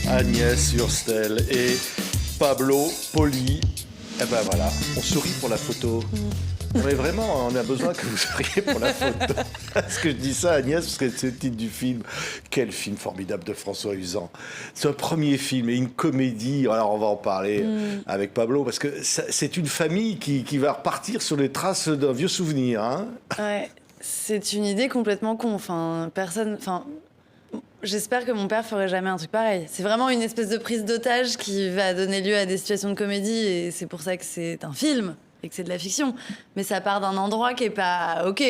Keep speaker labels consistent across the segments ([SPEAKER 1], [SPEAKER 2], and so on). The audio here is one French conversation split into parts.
[SPEAKER 1] Agnès Hurstel et Pablo Poli. Eh ben voilà, on sourit pour la photo. Mais vraiment, on a besoin que vous souriez pour la photo. Est-ce que je dis ça, Agnès, parce que c'est le titre du film. Quel film formidable de François Uzan. C'est un premier film et une comédie. Alors, on va en parler avec Pablo, parce que c'est une famille qui va repartir sur les traces d'un vieux souvenir. Hein.
[SPEAKER 2] Ouais, c'est une idée complètement con. J'espère que mon père ferait jamais un truc pareil. C'est vraiment une espèce de prise d'otage qui va donner lieu à des situations de comédie, et c'est pour ça que c'est un film et que c'est de la fiction. Mais ça part d'un endroit qui est pas OK.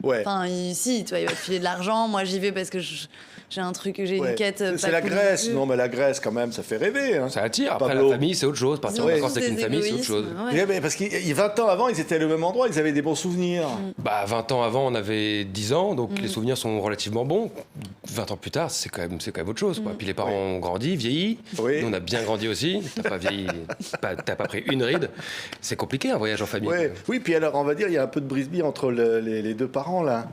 [SPEAKER 1] Ouais.
[SPEAKER 2] Enfin, ici, tu vois, il va te filer de l'argent. Moi, j'y vais parce que j'ai un truc, j'ai une quête.
[SPEAKER 1] C'est la Grèce. Non, mais la Grèce, quand même, ça fait rêver. Hein.
[SPEAKER 3] Ça attire. Après,
[SPEAKER 1] Pablo.
[SPEAKER 3] la famille, c'est autre chose. Partir en vacances avec une famille, c'est autre chose.
[SPEAKER 2] Ouais.
[SPEAKER 1] Mais parce qu'il 20 ans avant, ils étaient au même endroit, ils avaient des bons souvenirs.
[SPEAKER 3] 20 ans avant, on avait 10 ans, donc les souvenirs sont relativement bons. 20 ans plus tard, c'est quand même autre chose. Quoi. Puis les parents ont grandi, vieilli.
[SPEAKER 1] Oui.
[SPEAKER 3] Nous, on a bien grandi aussi. T'as pas vieilli, t'as pas pris une ride. C'est compliqué, un voyage en famille.
[SPEAKER 1] Ouais. Oui, puis alors, on va dire, il y a un peu de brise-bille entre les deux parents, là.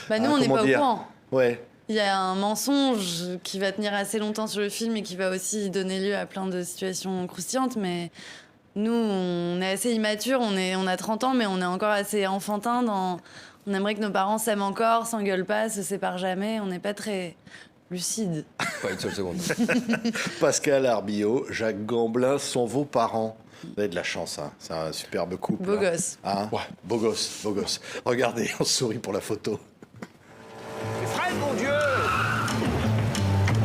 [SPEAKER 2] Bah, nous, on n'est pas au courant.
[SPEAKER 1] Ouais.
[SPEAKER 2] Il y a un mensonge qui va tenir assez longtemps sur le film et qui va aussi donner lieu à plein de situations croustillantes, mais nous, on est assez immatures, on a 30 ans, mais on est encore assez enfantin on aimerait que nos parents s'aiment encore, s'engueulent pas, se séparent jamais, on n'est pas très lucide.
[SPEAKER 3] Pas une seule seconde.
[SPEAKER 1] Pascal Arbillot, Jacques Gamblin sont vos parents. Vous avez de la chance, hein. C'est un superbe couple.
[SPEAKER 2] Beau gosse.
[SPEAKER 1] Hein
[SPEAKER 3] Ouais.
[SPEAKER 1] Beau gosse, beau gosse. Regardez, on sourit pour la photo.
[SPEAKER 4] Fred, mon Dieu!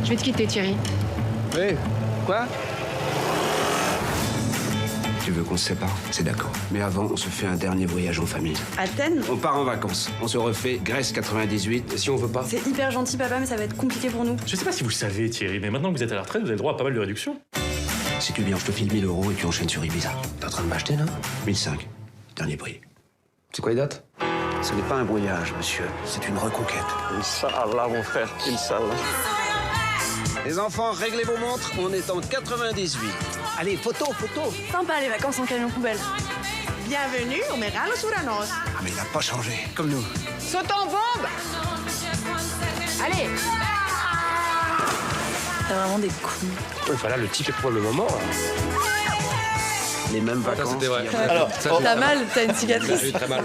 [SPEAKER 5] Je vais te quitter, Thierry.
[SPEAKER 4] Oui. Quoi?
[SPEAKER 6] Tu veux qu'on se sépare? C'est d'accord. Mais avant, on se fait un dernier voyage en famille.
[SPEAKER 2] Athènes?
[SPEAKER 6] On part en vacances. On se refait Grèce 98.
[SPEAKER 3] Et si on veut pas?
[SPEAKER 2] C'est hyper gentil, papa, mais ça va être compliqué pour nous.
[SPEAKER 7] Je sais pas si vous le savez, Thierry, mais maintenant que vous êtes à la retraite, vous avez le droit à pas mal de réductions.
[SPEAKER 6] Si tu viens, je te file 1000 € et tu enchaînes sur Ibiza.
[SPEAKER 3] T'es en train de m'acheter, là?
[SPEAKER 6] 1005. Dernier prix.
[SPEAKER 3] C'est quoi les dates?
[SPEAKER 6] Ce n'est pas un voyage, monsieur. C'est une reconquête.
[SPEAKER 4] Inch'Allah, mon frère. Inch'Allah.
[SPEAKER 6] Les enfants, réglez vos montres. On est en 98. Allez, photo, photo.
[SPEAKER 2] Sympa les vacances en camion poubelle.
[SPEAKER 8] Bienvenue au Megalos Uranos.
[SPEAKER 6] Ah, mais il n'a pas changé. Comme nous.
[SPEAKER 8] Saute en bombe. Allez.
[SPEAKER 2] T'as vraiment des coups.
[SPEAKER 3] Enfin là, le type est probablement mort.
[SPEAKER 6] Les mêmes vacances.
[SPEAKER 3] C'était vrai.
[SPEAKER 6] qu'il y a-
[SPEAKER 1] Alors,
[SPEAKER 2] T'as mal, t'as une
[SPEAKER 3] Il a
[SPEAKER 2] cicatrice.
[SPEAKER 3] eu très mal.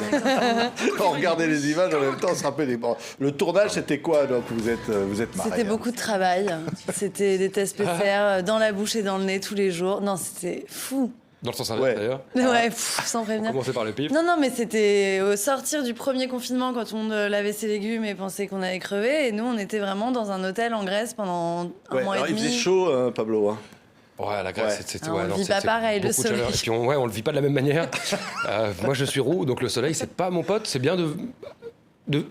[SPEAKER 1] on regardait les images en même temps, on se rappelait. Bon, le tournage, c'était quoi, donc vous êtes mariés?
[SPEAKER 2] C'était beaucoup de travail. C'était des tests PCR dans la bouche et dans le nez tous les jours. Non, c'était fou.
[SPEAKER 3] Dans le sens
[SPEAKER 1] Ouais.
[SPEAKER 3] inverse, d'ailleurs.
[SPEAKER 2] Ouais, sans prévenir.
[SPEAKER 3] Commencer par le pif.
[SPEAKER 2] Non, mais c'était au sortir du premier confinement, quand on lavait ses légumes et pensait qu'on allait crever. Et nous, on était vraiment dans un hôtel en Grèce pendant un
[SPEAKER 1] Ouais,
[SPEAKER 2] mois
[SPEAKER 1] alors,
[SPEAKER 2] et
[SPEAKER 1] il
[SPEAKER 2] demi.
[SPEAKER 1] faisait chaud, hein, Pablo. Hein.
[SPEAKER 3] Ouais, la Grèce,
[SPEAKER 1] Ouais.
[SPEAKER 3] c'était...
[SPEAKER 2] Ah, on
[SPEAKER 3] ouais,
[SPEAKER 2] le
[SPEAKER 3] non,
[SPEAKER 2] vit pas
[SPEAKER 3] c'était
[SPEAKER 2] pareil, le
[SPEAKER 3] beaucoup de chaleur.
[SPEAKER 2] soleil.
[SPEAKER 3] Et puis, on le vit pas de la même manière. Moi, je suis roux, donc le soleil, c'est pas mon pote. C'est bien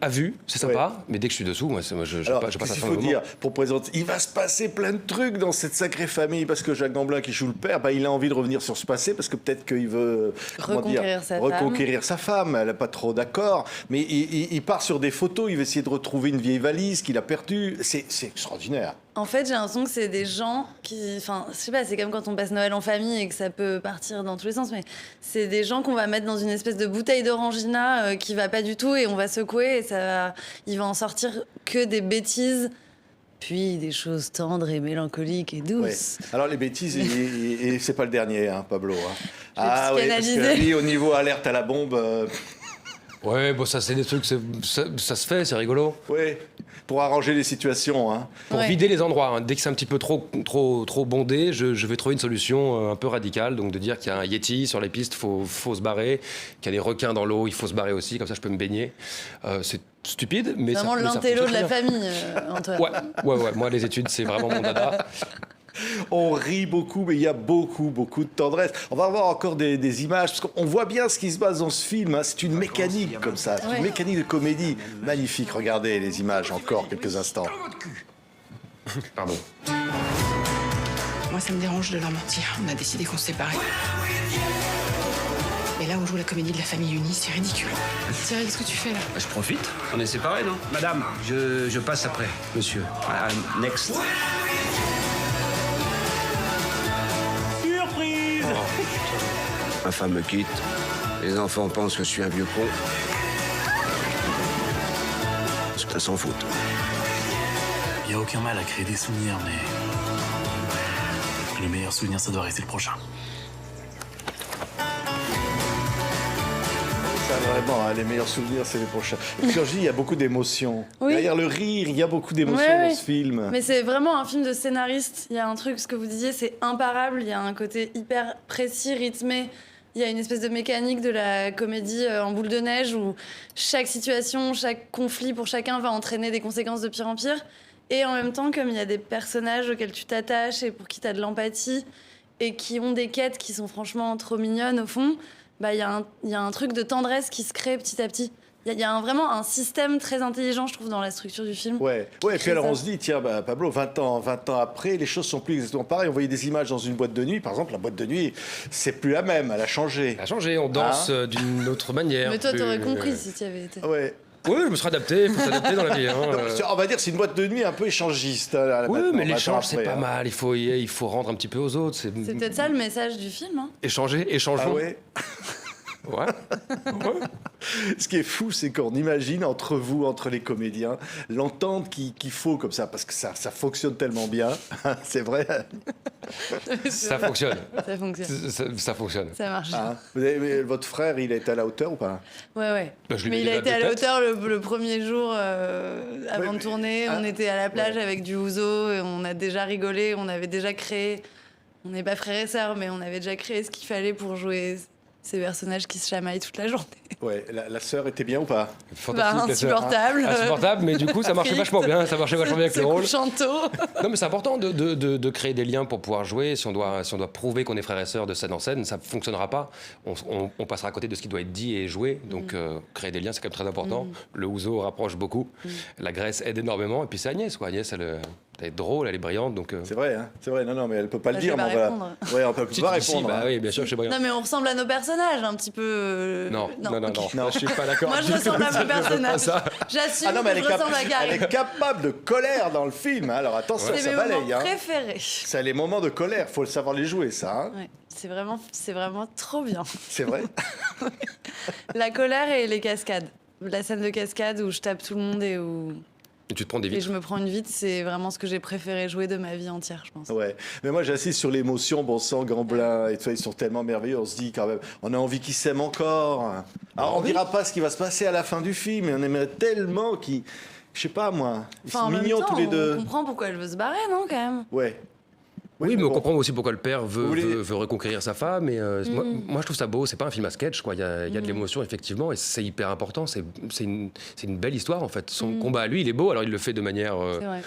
[SPEAKER 3] à vue, c'est sympa. Mais dès que je suis dessous, moi, je
[SPEAKER 1] Alors,
[SPEAKER 3] passe
[SPEAKER 1] qu'est-ce
[SPEAKER 3] un
[SPEAKER 1] qu'il
[SPEAKER 3] fin
[SPEAKER 1] faut
[SPEAKER 3] moment.
[SPEAKER 1] dire pour présenter? Il va se passer plein de trucs dans cette sacrée famille, parce que Jacques Gamblin, qui joue le père, il a envie de revenir sur ce passé, parce que peut-être qu'il veut reconquérir sa femme. Elle n'est pas trop d'accord, mais il part sur des photos, il va essayer de retrouver une vieille valise qu'il a perdue. C'est extraordinaire.
[SPEAKER 2] En fait, j'ai l'impression que c'est des gens qui... Enfin, je sais pas, c'est comme quand on passe Noël en famille et que ça peut partir dans tous les sens, mais c'est des gens qu'on va mettre dans une espèce de bouteille d'orangina qui va pas du tout et on va secouer et il va en sortir que des bêtises, puis des choses tendres et mélancoliques et douces.
[SPEAKER 1] Ouais. Alors les bêtises, et c'est pas le dernier, hein, Pablo. Hein.
[SPEAKER 2] Je vais
[SPEAKER 1] Parce
[SPEAKER 2] psychanalyser.
[SPEAKER 1] que lui, au niveau alerte à la bombe...
[SPEAKER 3] Ouais, bon, ça, c'est des trucs, ça se fait, c'est rigolo.
[SPEAKER 1] Oui, pour arranger les situations. Hein.
[SPEAKER 3] Pour
[SPEAKER 2] Ouais.
[SPEAKER 3] vider les endroits, hein. Dès que c'est un petit peu trop bondé, je vais trouver une solution un peu radicale. Donc de dire qu'il y a un Yeti sur les pistes, faut se barrer. Qu'il y a des requins dans l'eau, il faut se barrer aussi. Comme ça, je peux me baigner. C'est stupide, mais
[SPEAKER 2] Vraiment
[SPEAKER 3] ça
[SPEAKER 2] l'intello de la
[SPEAKER 3] fonctionne
[SPEAKER 2] famille, Antoine.
[SPEAKER 3] bien. Ouais. Moi, les études, c'est vraiment mon dada.
[SPEAKER 1] On rit beaucoup, mais il y a beaucoup de tendresse. On va avoir encore des images, parce qu'on voit bien ce qui se passe dans ce film. Hein. C'est une mécanique comme ça, c'est une mécanique de comédie. Magnifique, regardez les images encore quelques instants.
[SPEAKER 3] Pardon.
[SPEAKER 5] Moi, ça me dérange de leur mentir. On a décidé qu'on se séparait. Mais là, on joue la comédie de la famille unie, c'est ridicule. Thierry, qu'est-ce que tu fais là?
[SPEAKER 6] Je profite. On est séparés, non? Madame, je passe après. Monsieur. Next.
[SPEAKER 7] Surprise!
[SPEAKER 6] Ma femme me quitte. Les enfants pensent que je suis un vieux con. C'est à s'en foutre.
[SPEAKER 7] Il n'y a aucun mal à créer des souvenirs, mais
[SPEAKER 9] Le meilleur souvenir, ça doit rester le prochain.
[SPEAKER 1] Ça, vraiment, hein, les meilleurs souvenirs, c'est les prochains. Et puis, quand je dis, il y a beaucoup d'émotions.
[SPEAKER 2] Oui.
[SPEAKER 1] Derrière le rire, il y a beaucoup d'émotions
[SPEAKER 2] Ouais,
[SPEAKER 1] dans ce film.
[SPEAKER 2] Mais c'est vraiment un film de scénariste. Il y a un truc, ce que vous disiez, c'est imparable. Il y a un côté hyper précis, rythmé. Il y a une espèce de mécanique de la comédie en boule de neige où chaque situation, chaque conflit pour chacun va entraîner des conséquences de pire en pire. Et en même temps, comme il y a des personnages auxquels tu t'attaches et pour qui tu as de l'empathie et qui ont des quêtes qui sont franchement trop mignonnes au fond, bah, il y a un truc de tendresse qui se crée petit à petit. Il y a vraiment un système très intelligent, je trouve, dans la structure du film.
[SPEAKER 1] Ouais, et puis alors on se dit, tiens, bah, Pablo, 20 ans après, les choses sont plus exactement pareilles. On voyait des images dans une boîte de nuit, par exemple, la boîte de nuit, c'est plus la même, elle a changé.
[SPEAKER 3] Elle a changé, on danse d'une autre manière.
[SPEAKER 2] Mais toi,
[SPEAKER 3] plus,
[SPEAKER 2] t'aurais compris si tu y avais été.
[SPEAKER 1] Ouais.
[SPEAKER 3] Oui, je me serais adapté, il faut s'adapter dans la vie. Hein.
[SPEAKER 1] On va dire c'est une boîte de nuit un peu échangiste. Hein,
[SPEAKER 3] Oui,
[SPEAKER 1] maintenant,
[SPEAKER 3] mais
[SPEAKER 1] 20 ans
[SPEAKER 3] l'échange, c'est
[SPEAKER 1] après,
[SPEAKER 3] pas
[SPEAKER 1] hein.
[SPEAKER 3] mal. Il faut rendre un petit peu aux autres.
[SPEAKER 2] C'est peut-être ça le message du film. Hein.
[SPEAKER 3] Échanger, échangeons.
[SPEAKER 1] Ah ouais.
[SPEAKER 3] Ouais.
[SPEAKER 1] Ce qui est fou, c'est qu'on imagine entre vous, entre les comédiens, l'entente qu'il faut comme ça, parce que ça fonctionne tellement bien. C'est vrai.
[SPEAKER 3] Ça fonctionne.
[SPEAKER 2] Ça fonctionne.
[SPEAKER 3] Ça fonctionne.
[SPEAKER 2] Ça marche.
[SPEAKER 1] Hein, mais votre frère, il a été à la hauteur ou pas?
[SPEAKER 2] Ouais.
[SPEAKER 3] Bah, je lui
[SPEAKER 2] Mais
[SPEAKER 3] mets
[SPEAKER 2] il
[SPEAKER 3] des
[SPEAKER 2] a été
[SPEAKER 3] dates
[SPEAKER 2] à
[SPEAKER 3] de
[SPEAKER 2] la
[SPEAKER 3] tête.
[SPEAKER 2] hauteur le premier jour avant de tourner. On était à la plage avec du ouzo, et on a déjà rigolé, on avait déjà créé. On n'est pas frères et sœurs, mais on avait déjà créé ce qu'il fallait pour jouer ces personnages qui se chamaillent toute la journée.
[SPEAKER 1] Ouais, la sœur était bien ou pas?
[SPEAKER 3] Fantastique, la sœur.
[SPEAKER 2] Insupportable.
[SPEAKER 3] Insupportable, mais du coup, ça marchait vachement bien. Ça marchait vachement bien avec le rôle.
[SPEAKER 2] Chanteau.
[SPEAKER 3] Non, mais c'est important de créer des liens pour pouvoir jouer. Si on doit prouver qu'on est frères et sœurs de scène en scène, ça ne fonctionnera pas. On passera à côté de ce qui doit être dit et joué. Donc, créer des liens, c'est quand même très important. Le ouzo rapproche beaucoup. La Grèce aide énormément. Et puis, c'est Agnès, quoi. Agnès, elle est drôle, elle est brillante. Donc,
[SPEAKER 1] C'est vrai, hein. C'est vrai. Non, mais elle peut pas le
[SPEAKER 2] Bah,
[SPEAKER 1] dire.
[SPEAKER 2] je vais
[SPEAKER 1] mais
[SPEAKER 2] pas
[SPEAKER 1] on va-
[SPEAKER 2] répondre.
[SPEAKER 1] Ouais, on peut pas
[SPEAKER 3] Si,
[SPEAKER 1] répondre.
[SPEAKER 3] bah
[SPEAKER 1] hein.
[SPEAKER 3] oui, bien sûr, je suis brillant.
[SPEAKER 2] Non, mais on ressemble à nos personnages un petit peu.
[SPEAKER 3] Non.
[SPEAKER 2] ok.
[SPEAKER 3] Là, je suis pas d'accord.
[SPEAKER 2] Moi, je ressemble à
[SPEAKER 3] Ça,
[SPEAKER 2] mon
[SPEAKER 3] je veux pas
[SPEAKER 2] personnage.
[SPEAKER 3] ça.
[SPEAKER 2] J'assume
[SPEAKER 1] Ah non, mais
[SPEAKER 2] que je ressemble à
[SPEAKER 1] elle
[SPEAKER 2] Gary.
[SPEAKER 1] est capable de colère dans le film. hein. Alors attention,
[SPEAKER 2] C'est
[SPEAKER 1] ça
[SPEAKER 2] mes
[SPEAKER 1] balaye.
[SPEAKER 2] moments
[SPEAKER 1] Hein.
[SPEAKER 2] préférés.
[SPEAKER 1] C'est les moments de colère, faut le savoir les jouer, ça. Hein.
[SPEAKER 2] Ouais, c'est vraiment trop bien.
[SPEAKER 1] C'est vrai.
[SPEAKER 2] La colère et les cascades. La scène de cascade où je tape tout le monde et où
[SPEAKER 3] Et tu te prends des
[SPEAKER 2] et
[SPEAKER 3] vitres.
[SPEAKER 2] je me prends une vite, c'est vraiment ce que j'ai préféré jouer de ma vie entière, je pense.
[SPEAKER 1] Ouais. Mais moi, j'insiste sur l'émotion. Bon sang, Gamblin et tout ça, ils sont tellement merveilleux. On se dit quand même, on a envie qu'ils s'aiment encore. Alors, on dira pas ce qui va se passer à la fin du film, mais on aimerait tellement qu'ils, je sais pas moi, ils
[SPEAKER 2] Enfin, en
[SPEAKER 1] sont
[SPEAKER 2] même
[SPEAKER 1] mignons
[SPEAKER 2] temps,
[SPEAKER 1] tous les deux.
[SPEAKER 2] on comprend pourquoi elle veut se barrer, non, quand même.
[SPEAKER 1] Ouais.
[SPEAKER 3] Oui, mais on
[SPEAKER 1] bon.
[SPEAKER 3] comprend aussi pourquoi le père
[SPEAKER 1] Vous voulez-
[SPEAKER 3] veut reconquérir sa femme. Et, moi, je trouve ça beau. C'est pas un film à sketch, quoi. Il y a de l'émotion, effectivement, et c'est hyper important. C'est une belle histoire, en fait. Son combat à lui, il est beau. Alors, il le fait de manière.
[SPEAKER 2] C'est vrai.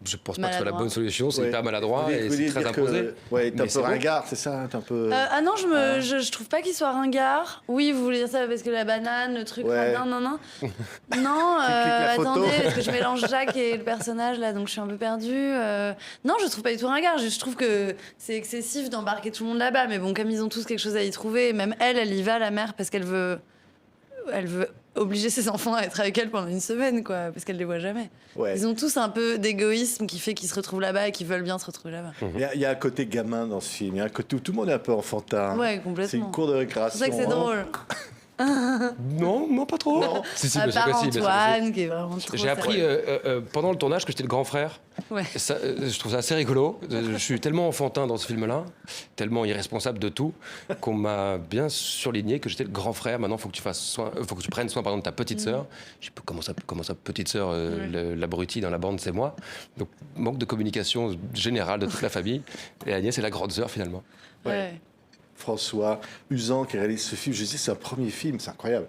[SPEAKER 3] Je pense pas que ce soit la
[SPEAKER 2] Maladroit.
[SPEAKER 3] bonne solution. C'est
[SPEAKER 1] Ouais.
[SPEAKER 3] hyper maladroit
[SPEAKER 1] Vous
[SPEAKER 3] et
[SPEAKER 1] voulez
[SPEAKER 3] c'est très
[SPEAKER 1] dire que-
[SPEAKER 3] imposé.
[SPEAKER 1] Ouais, t'es
[SPEAKER 3] Mais
[SPEAKER 1] un
[SPEAKER 3] c'est
[SPEAKER 1] peu
[SPEAKER 3] beau.
[SPEAKER 1] ringard, c'est ça? T'es un peu.
[SPEAKER 2] Ah non, je trouve pas qu'il soit ringard. Oui, vous voulez dire ça parce que la banane, le truc,
[SPEAKER 1] Ouais.
[SPEAKER 2] non. Non,
[SPEAKER 1] cliques la photo.
[SPEAKER 2] attendez, parce que je mélange Jacques et le personnage là, donc je suis un peu perdue. Non, je trouve pas du tout ringard. Je trouve que c'est excessif d'embarquer tout le monde là-bas. Mais bon, comme ils ont tous quelque chose à y trouver, même elle y va, la mère, parce qu'elle veut obliger ses enfants à être avec elle pendant une semaine, quoi, parce qu'elle les voit jamais.
[SPEAKER 1] Ouais.
[SPEAKER 2] Ils ont tous un peu d'égoïsme qui fait qu'ils se retrouvent là-bas et qu'ils veulent bien se retrouver là-bas.
[SPEAKER 1] Il y a un côté gamin dans ce film. Il y a un côté où tout le monde est un peu enfantin.
[SPEAKER 2] Ouais, complètement.
[SPEAKER 1] C'est une cour de
[SPEAKER 2] C'est
[SPEAKER 1] récréation.
[SPEAKER 2] pour ça que c'est
[SPEAKER 1] hein.
[SPEAKER 2] drôle.
[SPEAKER 3] Non, pas trop.
[SPEAKER 1] Non.
[SPEAKER 3] Si,
[SPEAKER 2] À
[SPEAKER 3] bien sûr
[SPEAKER 2] part
[SPEAKER 3] que si, bien sûr que si.
[SPEAKER 2] Antoine, qui est vraiment trop...
[SPEAKER 3] J'ai appris pendant le tournage que j'étais le grand frère.
[SPEAKER 2] Ouais.
[SPEAKER 3] Ça, je trouve ça assez rigolo. Je suis tellement enfantin dans ce film-là, tellement irresponsable de tout, qu'on m'a bien surligné que j'étais le grand frère. Maintenant, faut que tu prennes soin, pardon, de ta petite sœur. Je sais pas comment ça, petite sœur, l'abruti dans la bande, c'est moi. Donc, manque de communication générale de toute la famille. Et Agnès, c'est la grande sœur finalement.
[SPEAKER 2] Ouais.
[SPEAKER 1] François Usan qui réalise ce film. Je dis, c'est un premier film, c'est incroyable.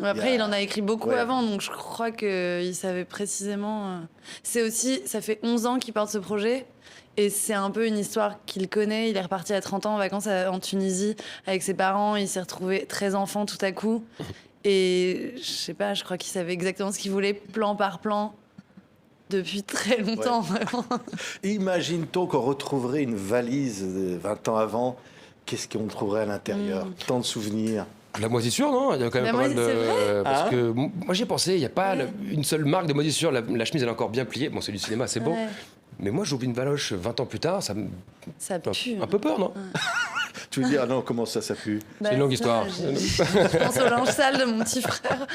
[SPEAKER 2] Après, il en a écrit beaucoup
[SPEAKER 1] Ouais.
[SPEAKER 2] avant, donc je crois qu'il savait précisément... C'est aussi... Ça fait 11 ans qu'il porte ce projet, et c'est un peu une histoire qu'il connaît. Il est reparti à 30 ans en vacances en Tunisie avec ses parents. Il s'est retrouvé très enfant tout à coup. Et je sais pas, je crois qu'il savait exactement ce qu'il voulait, plan par plan, depuis très longtemps, vraiment.
[SPEAKER 1] Imagine-t-on qu'on retrouverait une valise de 20 ans avant. Qu'est-ce qu'on trouverait à l'intérieur? Tant de souvenirs.
[SPEAKER 3] La moisissure, non? Il y a quand même
[SPEAKER 2] La
[SPEAKER 3] pas mal de.
[SPEAKER 2] moisissure, c'est vrai
[SPEAKER 3] Parce
[SPEAKER 1] Hein
[SPEAKER 3] que moi j'y ai pensé, il n'y a pas une seule marque de moisissure. La chemise, elle est encore bien pliée. Bon, c'est du cinéma, c'est beau.
[SPEAKER 2] Ouais.
[SPEAKER 3] Mais moi, j'oublie une valoche 20 ans plus tard, ça me
[SPEAKER 2] Ça
[SPEAKER 3] fait
[SPEAKER 2] pue.
[SPEAKER 3] un peu peur, non?
[SPEAKER 1] Tu veux dire, ah non, comment ça pue?
[SPEAKER 2] Bah,
[SPEAKER 3] C'est une longue histoire.
[SPEAKER 2] Je pense au linge sale de mon petit frère,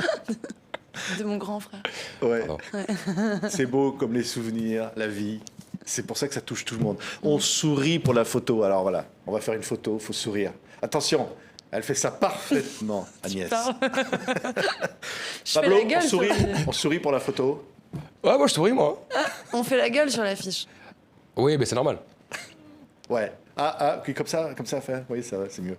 [SPEAKER 2] de mon grand frère.
[SPEAKER 1] Ouais.
[SPEAKER 3] Pardon.
[SPEAKER 1] C'est beau comme les souvenirs, la vie. C'est pour ça que ça touche tout le monde. On sourit pour la photo. Alors voilà, on va faire une photo, faut sourire. Attention, elle fait ça parfaitement, Agnès.
[SPEAKER 2] Je fais
[SPEAKER 1] Pablo,
[SPEAKER 2] la gueule.
[SPEAKER 1] on sourit pour la photo.
[SPEAKER 3] Ouais, moi je souris, moi.
[SPEAKER 2] On fait la gueule sur l'affiche.
[SPEAKER 3] Oui, mais c'est normal.
[SPEAKER 1] Ouais. Comme ça, fait. Oui, ça va, c'est mieux.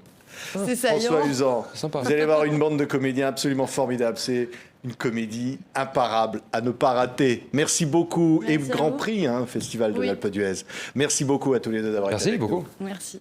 [SPEAKER 2] C'est saillant.
[SPEAKER 1] François Usan,
[SPEAKER 3] Sympa.
[SPEAKER 1] vous allez voir une bande de comédiens absolument formidable. C'est une comédie imparable à ne pas rater. Merci beaucoup.
[SPEAKER 2] Merci
[SPEAKER 1] et
[SPEAKER 2] à
[SPEAKER 1] Grand
[SPEAKER 2] vous.
[SPEAKER 1] Prix, Festival de
[SPEAKER 2] Oui.
[SPEAKER 1] l'Alpe d'Huez. Merci beaucoup à tous les deux d'avoir été
[SPEAKER 3] Merci
[SPEAKER 1] avec
[SPEAKER 3] beaucoup.
[SPEAKER 1] nous.
[SPEAKER 2] Merci.